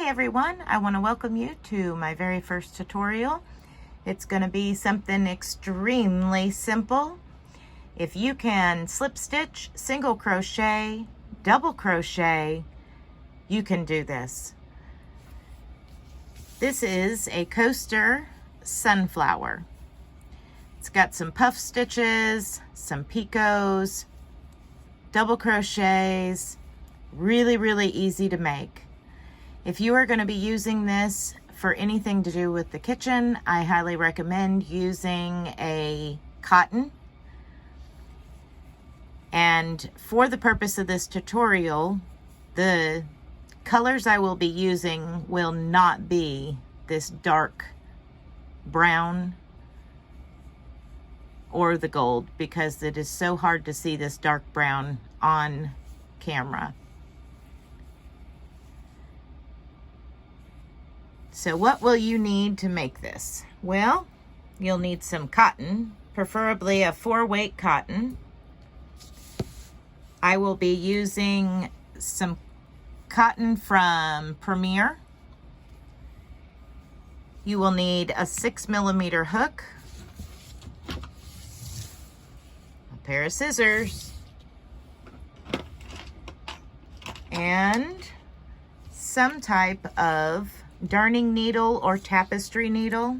Hi everyone, I want to welcome you to my very first tutorial. It's going to be something extremely simple. If you can slip stitch, single crochet, double crochet, you can do this. This is a coaster sunflower. It's got some puff stitches, some picots, double crochets, really easy to make. If you are going to be using this for anything to do with the kitchen, I highly recommend using a cotton. And for the purpose of this tutorial, the colors I will be using will not be this dark brown or the gold, because it is so hard to see this dark brown on camera. So what will you need to make this? Well, you'll need some cotton, preferably a 4-weight cotton. I will be using some cotton from Premier. You will need a 6mm hook, a pair of scissors, and some type of darning needle or tapestry needle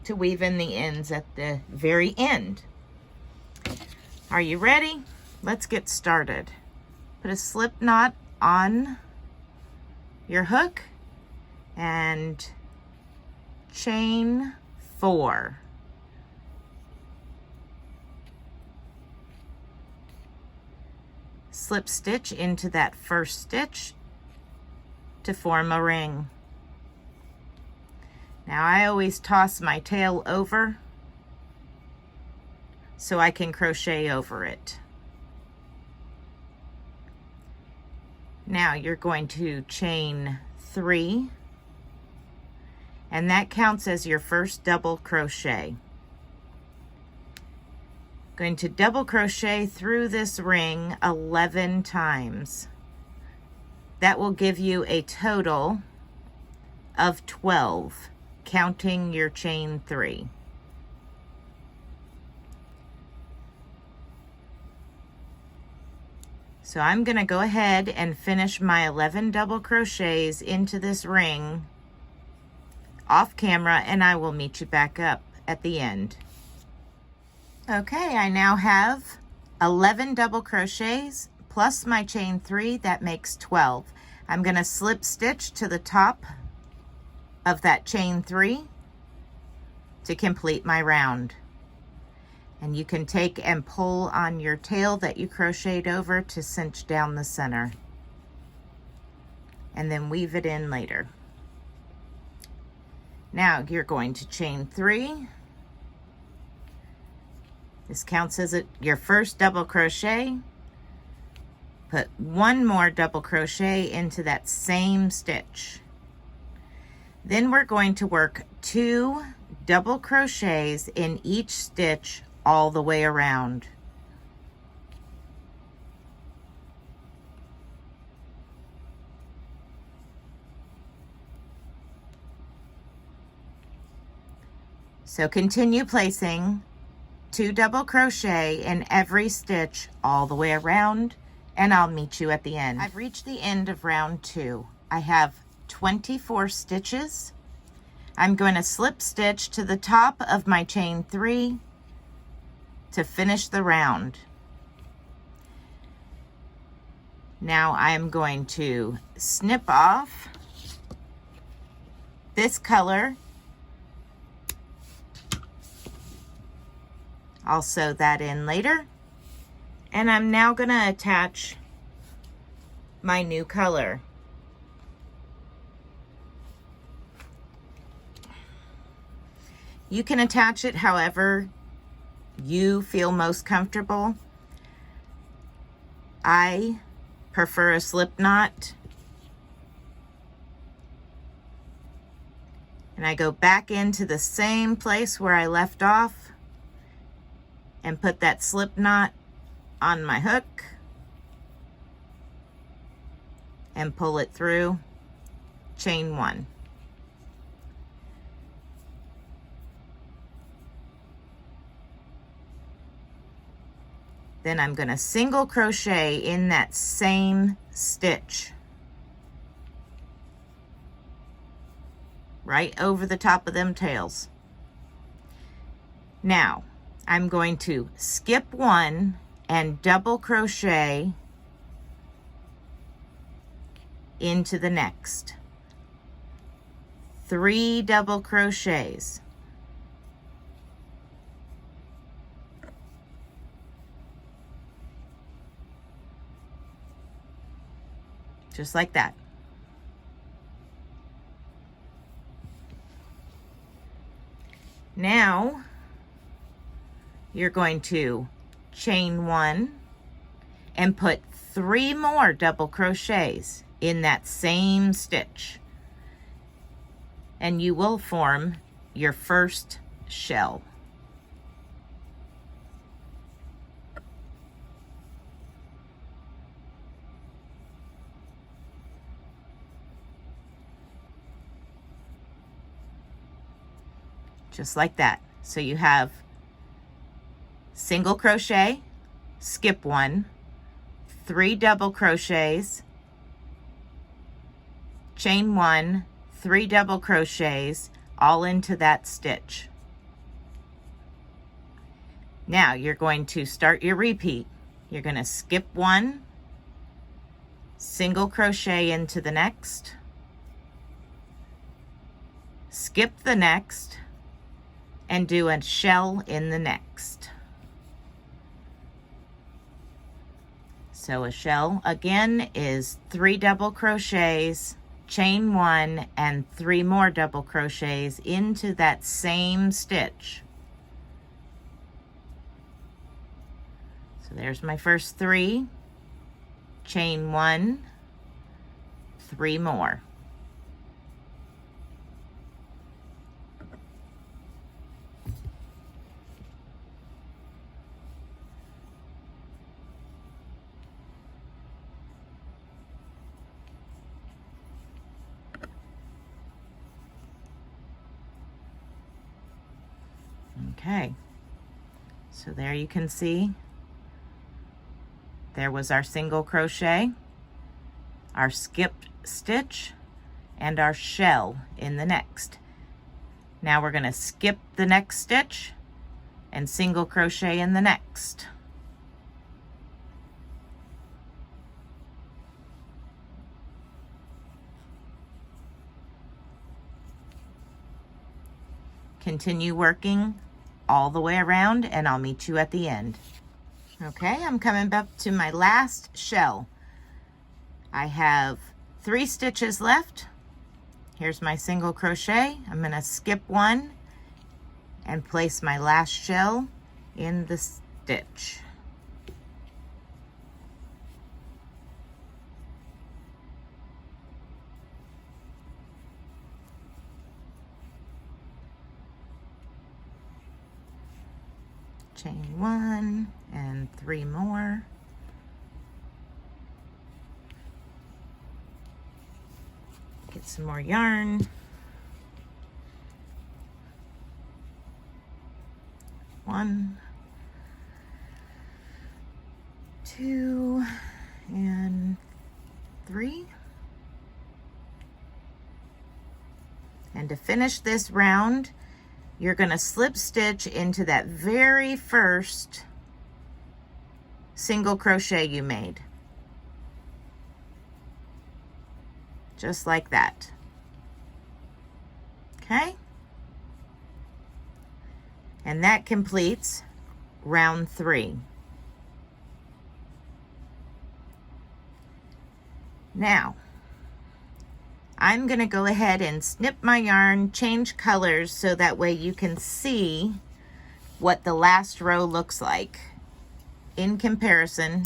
to weave in the ends at the very end. Are you ready? Let's get started. Put a slip knot on your hook and chain 4. Slip stitch into that first stitch to form a ring. Now I always toss my tail over so I can crochet over it. Now you're going to chain 3, and that counts as your first double crochet. Going to double crochet through this ring 11 times. That will give you a total of 12, counting your chain 3. So I'm going to go ahead and finish my 11 double crochets into this ring off camera, and I will meet you back up at the end. Okay, I now have 11 double crochets plus my chain 3, that makes 12. I'm going to slip stitch to the top of that chain 3 to complete my round. And you can take and pull on your tail that you crocheted over to cinch down the center, and then weave it in later. Now you're going to chain 3. This counts as your first double crochet. Put 1 more double crochet into that same stitch. Then we're going to work 2 double crochets in each stitch all the way around. So continue placing 2 double crochet in every stitch all the way around, and I'll meet you at the end. I've reached the end of round 2. I have 24 stitches. I'm going to slip stitch to the top of my chain 3 to finish the round. Now I'm going to snip off this color. I'll sew that in later. And I'm now going to attach my new color. You can attach it however you feel most comfortable. I prefer a slip knot. And I go back into the same place where I left off and put that slip knot on my hook and pull it through chain 1. Then I'm going to single crochet in that same stitch right over the top of them tails. Now I'm going to skip 1 and double crochet into the next. 3 double crochets. Just like that. Now you're going to chain 1 and put 3 more double crochets in that same stitch, and you will form your first shell. Just like that. So you have single crochet, skip 1, 3 double crochets, chain 1, 3 double crochets, all into that stitch. Now you're going to start your repeat. You're going to skip 1, single crochet into the next, skip the next, and do a shell in the next. So a shell again is 3 double crochets, chain 1, and 3 more double crochets into that same stitch. So there's my first 3, chain 1, 3 more. Okay, so there you can see there was our single crochet, our skipped stitch, and our shell in the next. Now we're going to skip the next stitch and single crochet in the next. Continue working all the way around and I'll meet you at the end. Okay, I'm coming up to my last shell. I have 3 stitches left. Here's my single crochet. I'm going to skip 1 and place my last shell in the stitch. Chain 1 and 3 more. Get some more yarn. 1, 2, and 3. And to finish this round, you're going to slip stitch into that very first single crochet you made. Just like that. Okay? And that completes round 3. Now, I'm going to go ahead and snip my yarn, change colors so that way you can see what the last row looks like in comparison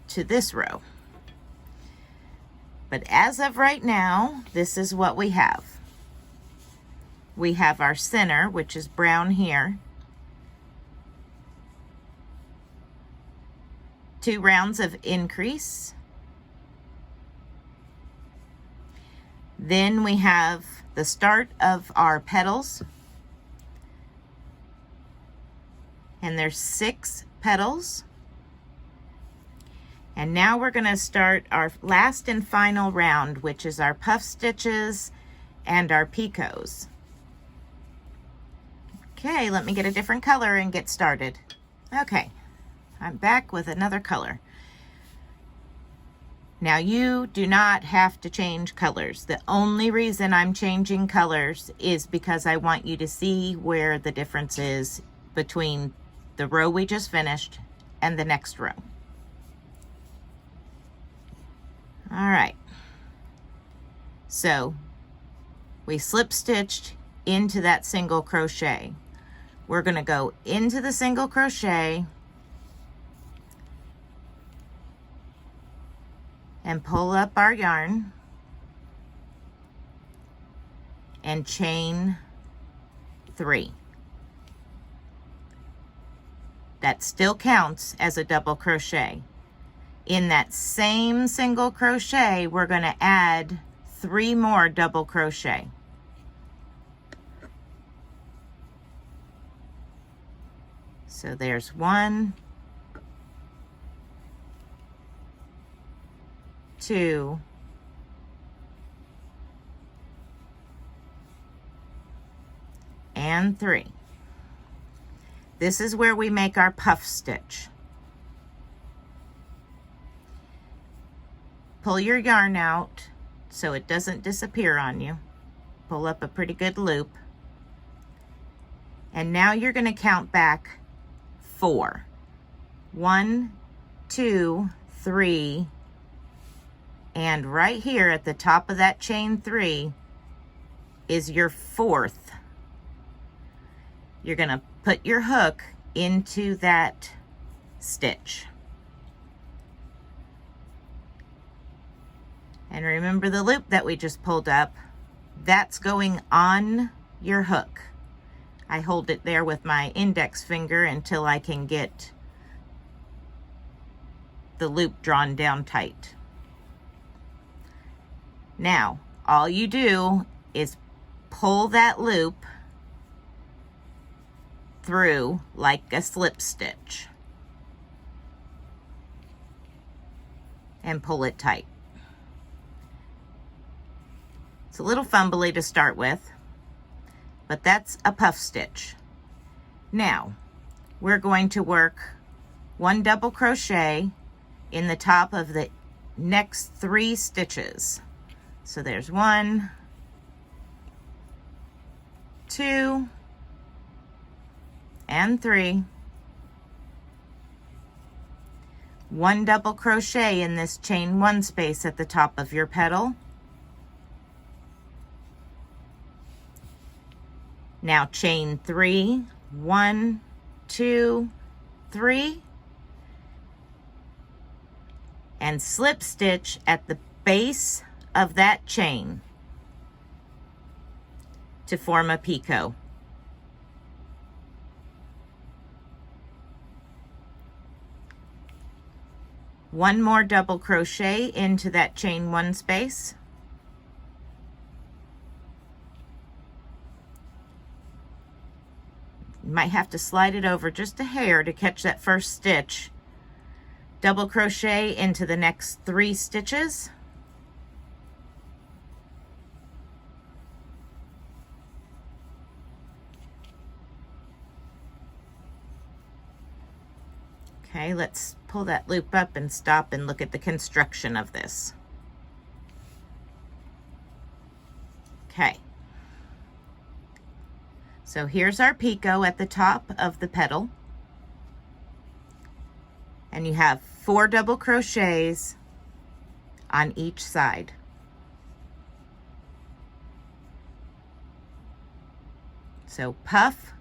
to this row. But as of right now, this is what we have. We have our center, which is brown here. 2 rounds of increase. Then we have the start of our petals, and there's 6 petals. And now we're going to start our last and final round, which is our puff stitches and our picots. Okay, let me get a different color and get started. Okay, I'm back with another color. Now you do not have to change colors. The only reason I'm changing colors is because I want you to see where the difference is between the row we just finished and the next row. All right, so we slip stitched into that single crochet. We're going to go into the single crochet and pull up our yarn and chain 3. That still counts as a double crochet. In that same single crochet, we're going to add 3 more double crochet. So there's 1, 2, and 3. This is where we make our puff stitch. Pull your yarn out so it doesn't disappear on you. Pull up a pretty good loop. And now you're going to count back 4. 1, 2, 3, and right here at the top of that chain 3 is your 4th. You're going to put your hook into that stitch. And remember the loop that we just pulled up, that's going on your hook. I hold it there with my index finger until I can get the loop drawn down tight. Now, all you do is pull that loop through like a slip stitch and pull it tight. It's a little fumbly to start with, but that's a puff stitch. Now, we're going to work 1 double crochet in the top of the next 3 stitches. So there's 1, 2, and 3. 1 double crochet in this chain 1 space at the top of your petal. Now chain 3, 1, 2, 3, and slip stitch at the base of that chain to form a picot. One more double crochet into that chain 1 space. You might have to slide it over just a hair to catch that first stitch. Double crochet into the next 3 stitches. Okay, let's pull that loop up and stop and look at the construction of this. Okay. So here's our picot at the top of the petal. And you have 4 double crochets on each side. So puff,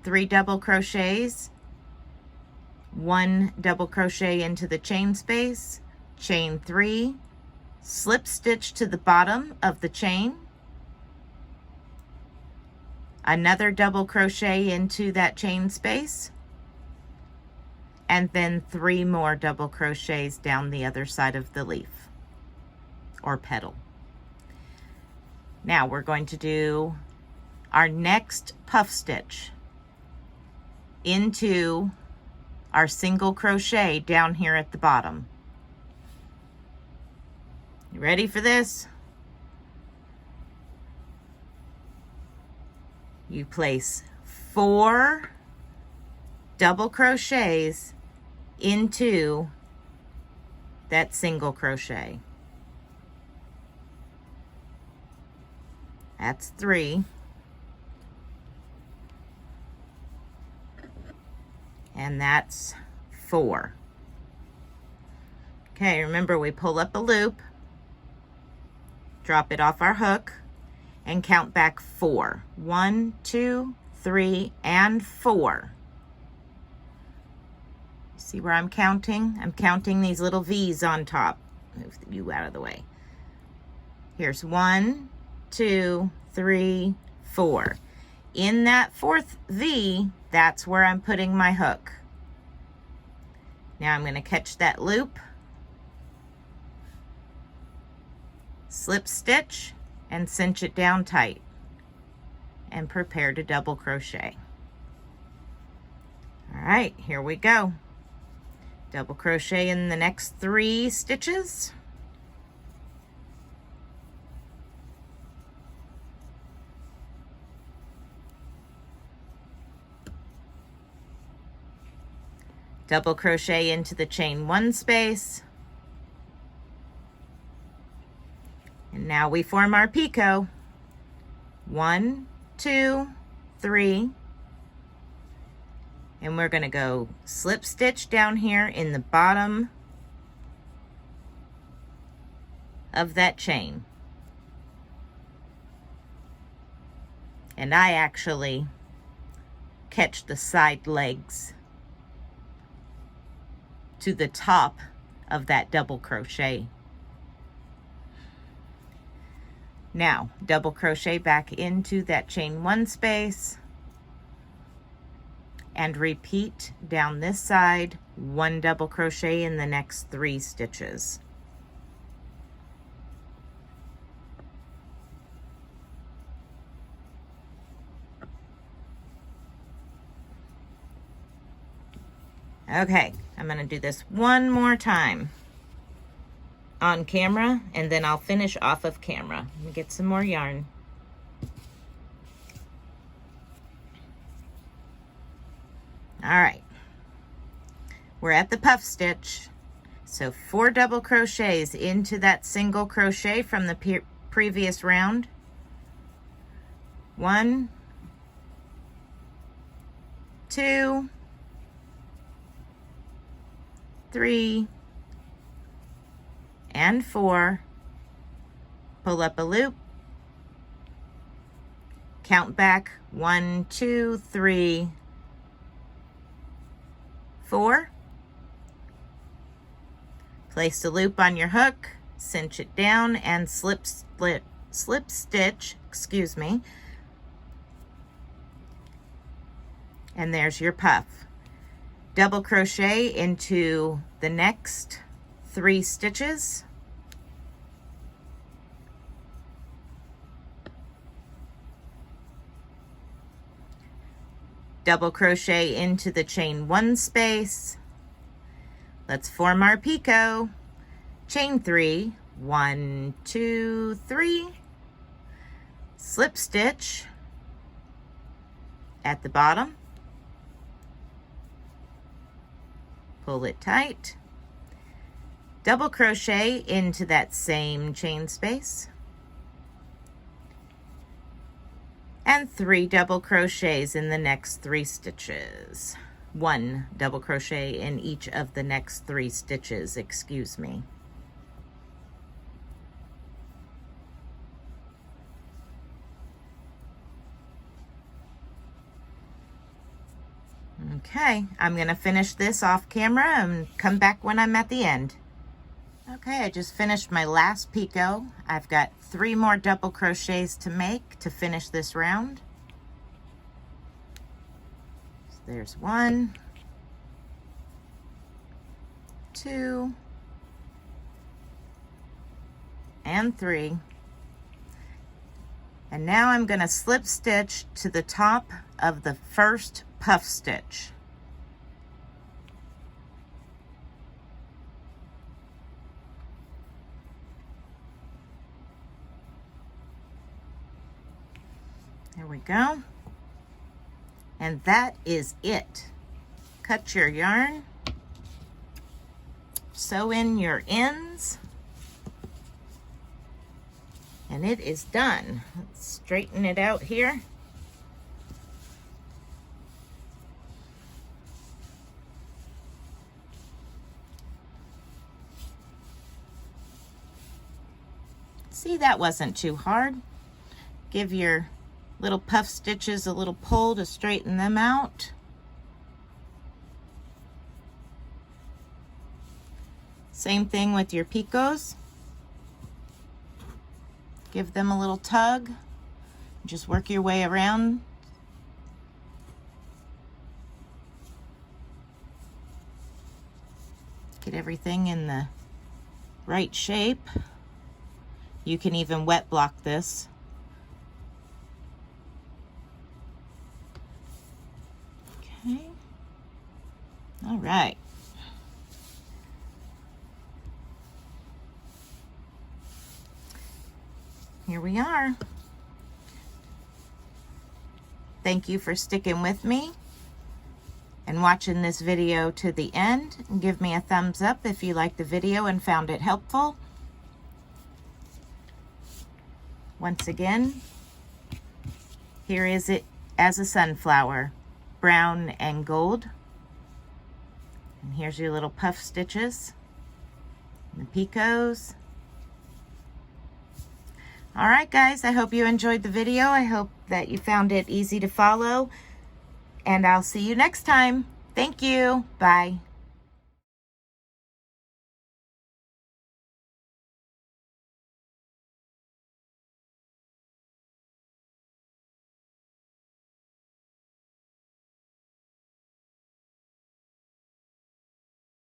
3 double crochets, 1 double crochet into the chain space, chain 3, slip stitch to the bottom of the chain, another double crochet into that chain space, and then 3 more double crochets down the other side of the leaf or petal. Now we're going to do our next puff stitch into our single crochet down here at the bottom. You ready for this? You place 4 double crochets into that single crochet. That's 3. And that's 4. Okay, remember we pull up a loop, drop it off our hook, and count back 4. 1, 2, 3, and 4. See where I'm counting? I'm counting these little V's on top. Move you out of the way. Here's 1, 2, 3, 4. In that 4th V, that's where I'm putting my hook. Now I'm going to catch that loop, slip stitch, and cinch it down tight, and prepare to double crochet. All right, here we go. Double crochet in the next 3 stitches. Double crochet into the chain 1 space. And now we form our picot. 1, 2, 3. And we're going to go slip stitch down here in the bottom of that chain. And I actually catch the side legs to the top of that double crochet. Now, double crochet back into that chain 1 space and repeat down this side, 1 double crochet in the next 3 stitches. Okay, I'm going to do this one more time on camera, and then I'll finish off of camera. Let me get some more yarn. All right, we're at the puff stitch. So 4 double crochets into that single crochet from the previous round. 1, 2, 3, and 4. Pull up a loop, count back 1, 2, 3, 4. Place the loop on your hook, cinch it down, and slip stitch, excuse me. And there's your puff. Double crochet into the next 3 stitches. Double crochet into the chain 1 space. Let's form our picot. Chain 3, 1, 2, 3. Slip stitch at the bottom. Pull it tight. Double crochet into that same chain space. And 3 double crochets in the next 3 stitches. 1 double crochet in each of the next 3 stitches, excuse me. Okay, I'm going to finish this off camera and come back when I'm at the end. Okay, I just finished my last picot. I've got 3 more double crochets to make to finish this round. So there's 1, 2, and 3. And now I'm going to slip stitch to the top of the first puff stitch. There we go. And that is it. Cut your yarn, sew in your ends, and it is done. Let's straighten it out here. See, that wasn't too hard. Give your little puff stitches a little pull to straighten them out. Same thing with your picots. Give them a little tug. Just work your way around. Get everything in the right shape. You can even wet block this. Okay. All right. Here we are. Thank you for sticking with me and watching this video to the end. And give me a thumbs up if you liked the video and found it helpful. Once again, here is it as a sunflower, brown and gold. And here's your little puff stitches, and the picots. All right, guys, I hope you enjoyed the video. I hope that you found it easy to follow, and I'll see you next time. Thank you. Bye.